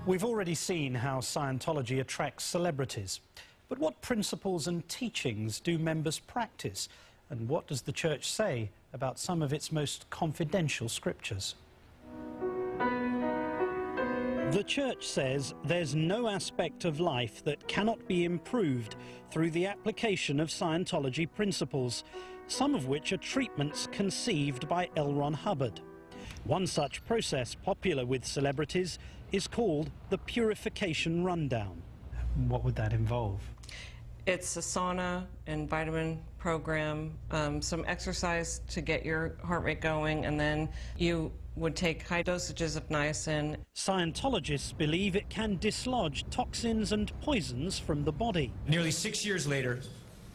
We've already seen how Scientology attracts celebrities. But what principles and teachings do members practice? And what does the church say about some of its most confidential scriptures? The church says there's no aspect of life that cannot be improved through the application of Scientology principles, some of which are treatments conceived by L. Ron Hubbard. One such process popular with celebrities is called the purification rundown. What would that involve? It's a sauna and vitamin program, some exercise to get your heart rate going, and then you would take high dosages of niacin. Scientologists believe it can dislodge toxins and poisons from the body. Nearly 6 years later,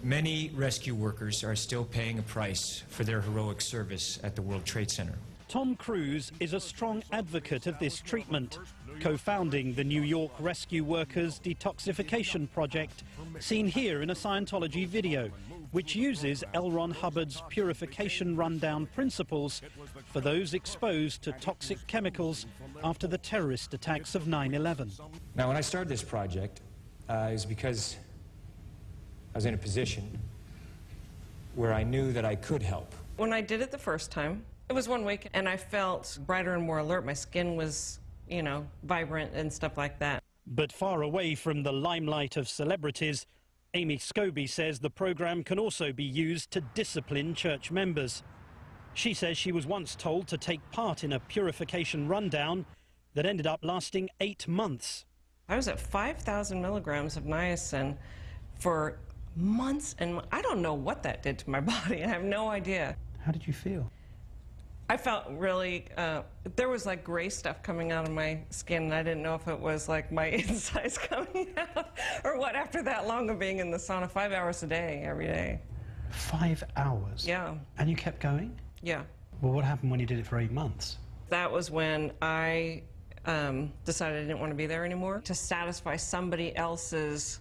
many rescue workers are still paying a price for their heroic service at the World Trade Center. Tom Cruise is a strong advocate of this treatment, co-founding the New York Rescue Workers Detoxification Project, seen here in a Scientology video, which uses L. Ron Hubbard's purification rundown principles for those exposed to toxic chemicals after the terrorist attacks of 9/11. Now, when I started this project, it was because I was in a position where I knew that I could help. When I did it the first time, it was 1 week, and I felt brighter and more alert. My skin was, you know, vibrant and stuff like that. But far away from the limelight of celebrities, Amy Scobie says the program can also be used to discipline church members. She says she was once told to take part in a purification rundown that ended up lasting 8 months. I was at 5,000 milligrams of niacin for months, and I don't know what that did to my body. I have no idea. How did you feel? I felt really, there was like gray stuff coming out of my skin, and I didn't know if it was like my insides coming out or what after that long of being in the sauna, 5 hours a day, every day. 5 hours? Yeah. And you kept going? Yeah. Well, what happened when you did it for 8 months? That was when I decided I didn't want to be there anymore, to satisfy somebody else's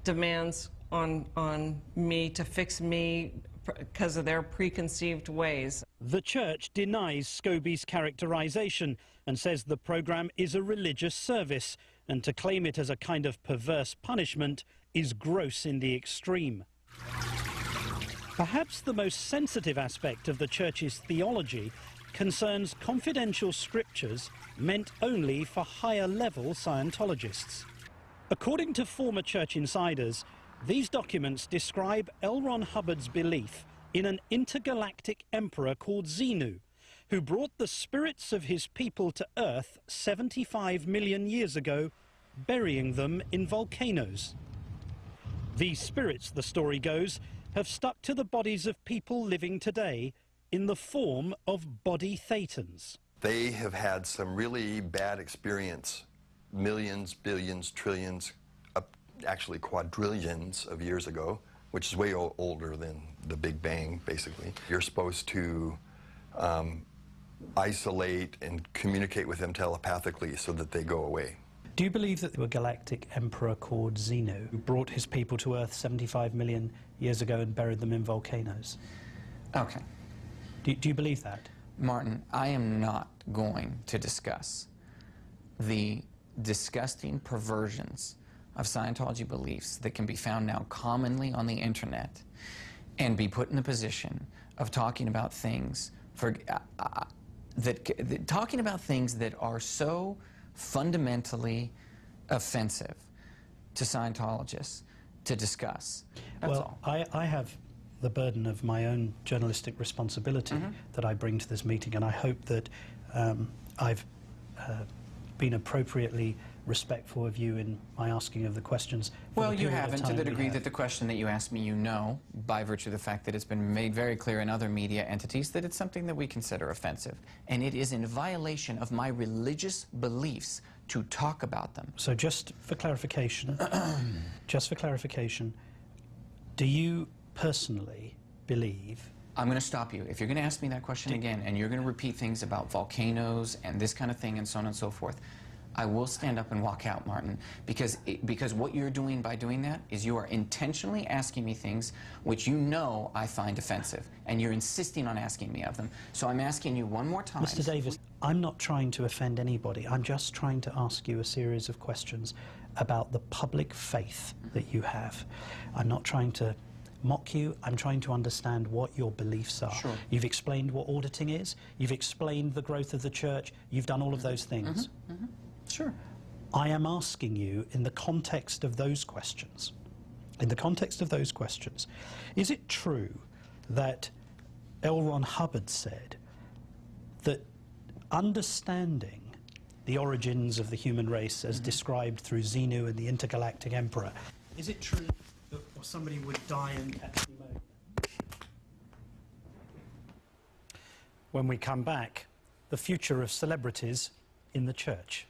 demands on me, to fix me because of their preconceived ways. The church denies Scobie's characterization and says the program is a religious service, and to claim it as a kind of perverse punishment is gross in the extreme. Perhaps the most sensitive aspect of the church's theology concerns confidential scriptures meant only for higher-level Scientologists. According to former church insiders, these documents describe L. Ron Hubbard's belief in an intergalactic emperor called Xenu, who brought the spirits of his people to Earth 75 million years ago, burying them in volcanoes. These spirits, the story goes, have stuck to the bodies of people living today in the form of body thetans. They have had some really bad experience, millions, billions, trillions, actually quadrillions of years ago, which is way older than the Big Bang, basically. You're supposed to isolate and communicate with them telepathically so that they go away. Do you believe that there was a galactic emperor called Xenu who brought his people to Earth 75 million years ago and buried them in volcanoes? Okay. Do you believe that? Martin, I am not going to discuss the disgusting perversions of Scientology beliefs that can be found now commonly on the internet and be put in a position of talking about things talking about things that are so fundamentally offensive to Scientologists to discuss. That's all. I have the burden of my own journalistic responsibility that I bring to this meeting, and I hope that I've been appropriately respectful of you in my asking of the questions. Well, you haven't, to the degree that the question that you asked me, you know, by virtue of the fact that it's been made very clear in other media entities that it's something that we consider offensive. And it is in violation of my religious beliefs to talk about them. So just for clarification, do you personally believe... I'm going to stop you. If you're going to ask me that question again, and you're going to repeat things about volcanoes and this kind of thing and so on and so forth, I will stand up and walk out, Martin, because what you're doing by doing that is you are intentionally asking me things which you know I find offensive, and you're insisting on asking me of them. So I'm asking you one more time. Mr. Davis, I'm not trying to offend anybody. I'm just trying to ask you a series of questions about the public faith that you have. I'm not trying to mock you. I'm trying to understand what your beliefs are. Sure. You've explained what auditing is. You've explained the growth of the church. You've done all of those things. Sure. I am asking you in the context of those questions, is it true that L. Ron Hubbard said that understanding the origins of the human race as described through Xenu and the intergalactic emperor, is it true that somebody would die and catch pneumonia? When we come back, the future of celebrities in the church.